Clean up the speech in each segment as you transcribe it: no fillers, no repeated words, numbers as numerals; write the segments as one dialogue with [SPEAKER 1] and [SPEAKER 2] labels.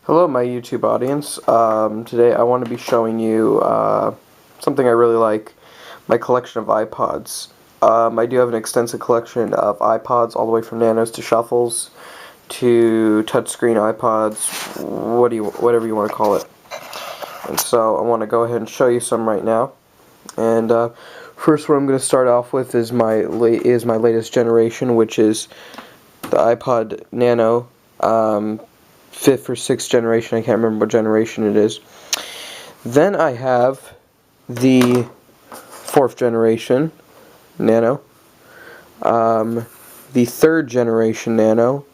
[SPEAKER 1] Hello, my YouTube audience. Today I want to be showing you something I really like, my collection of iPods. I do have an extensive collection of iPods, all the way from nanos to shuffles to touchscreen iPods, whatever you want to call it. And so I want to go ahead and show you some right now. And first, what I'm going to start off with is my latest generation, which is the iPod Nano. Fifth or sixth generation, I can't remember what generation it is. Then I have the fourth generation Nano, the third generation Nano,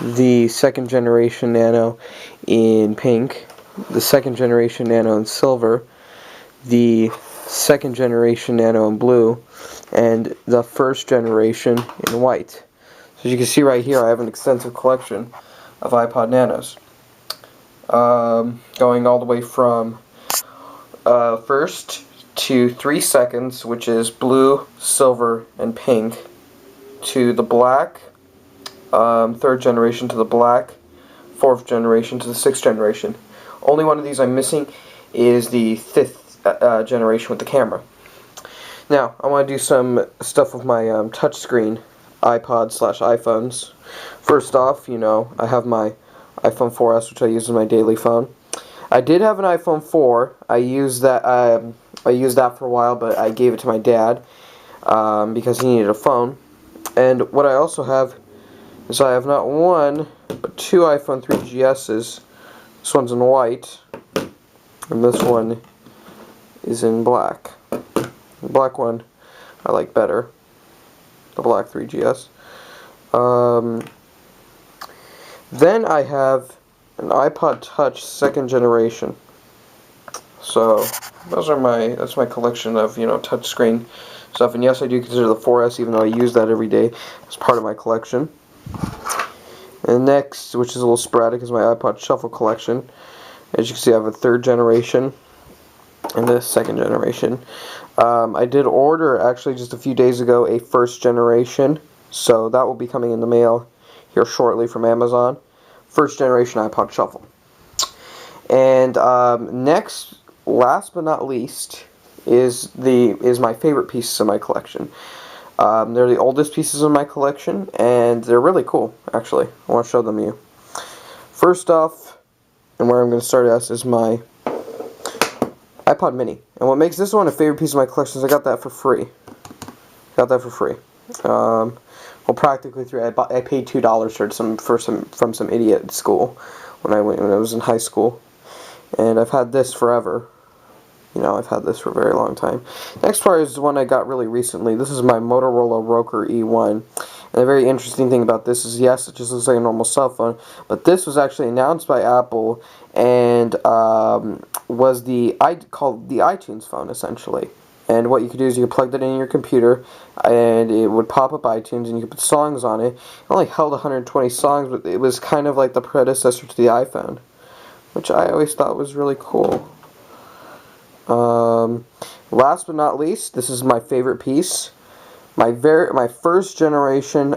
[SPEAKER 1] the second generation Nano in pink, the second generation Nano in silver, the second generation Nano in blue, and the first generation in white. So as you can see right here, I have an extensive collection of iPod Nanos, going all the way from first to 3 seconds, which is blue, silver, and pink, to the black, third generation to the black, fourth generation to the sixth generation. Only one of these I'm missing is the fifth generation with the camera. Now, I want to do some stuff with my touchscreen iPod/iPhones. First off, I have my iPhone 4S, which I use as my daily phone. I did have an iPhone 4. I used that for a while, but I gave it to my dad because he needed a phone. And what I also have is I have not one, but two iPhone 3GSs. This one's in white, and this one is in black. The black one I like better, the black 3GS. Then I have an iPod Touch second generation. So that's my collection of touchscreen stuff. And yes, I do consider the 4S, even though I use that every day, as part of my collection. And next, which is a little sporadic, is my iPod Shuffle collection. As you can see, I have a third generation and a second generation. I did order, actually just a few days ago, a first generation, so that will be coming in the mail here shortly from Amazon. First generation iPod Shuffle. And next, last but not least, is my favorite pieces of my collection. They're the oldest pieces of my collection, and they're really cool, actually. I want to show them to you. First off, and where I'm going to start at, is my iPod Mini. And what makes this one a favorite piece of my collection is I got that for free. Well, practically free. I paid $2 from some idiot at school when I was in high school, and I've had this forever. I've had this for a very long time. Next part is one I got really recently. This is my Motorola Roker E1. And the very interesting thing about this is, yes, it just looks like a normal cell phone, but this was actually announced by Apple and was called the iTunes phone, essentially. And what you could do is you could plug that in your computer, and it would pop up iTunes, and you could put songs on it. It only held 120 songs, but it was kind of like the predecessor to the iPhone, which I always thought was really cool. Last but not least, this is my favorite piece. My first generation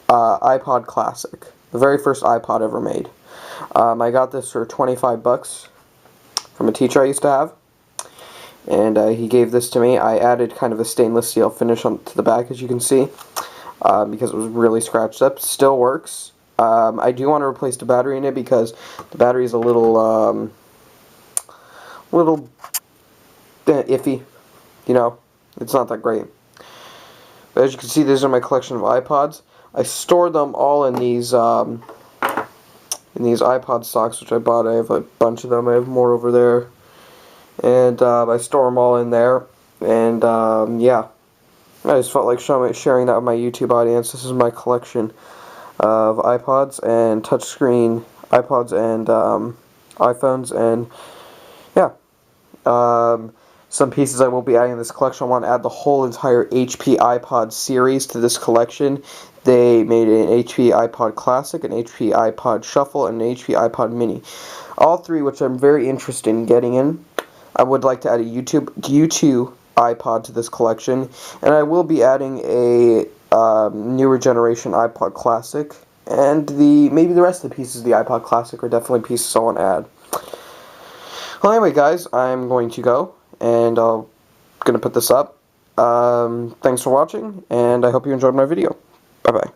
[SPEAKER 1] iPod Classic. The very first iPod ever made. I got this for $25 from a teacher I used to have. And he gave this to me. I added kind of a stainless steel finish to the back, as you can see, because it was really scratched up. Still works. I do want to replace the battery in it because the battery is a little iffy. It's not that great. But as you can see, these are my collection of iPods. I store them all in these iPod stocks, which I bought. I have a bunch of them. I have more over there. And I store them all in there, and yeah, I just felt like sharing that with my YouTube audience. This is my collection of iPods and touchscreen iPods and iPhones, and yeah, some pieces I will be adding to this collection. I want to add the whole entire HP iPod series to this collection. They made an HP iPod Classic, an HP iPod Shuffle, and an HP iPod Mini. All three, which I'm very interested in getting in. I would like to add a U2 iPod to this collection, and I will be adding a newer generation iPod Classic and maybe the rest of the pieces of the iPod Classic are definitely pieces I want to add. Well, anyway, guys, I'm going to go, and I'm going to put this up. Thanks for watching, and I hope you enjoyed my video. Bye-bye.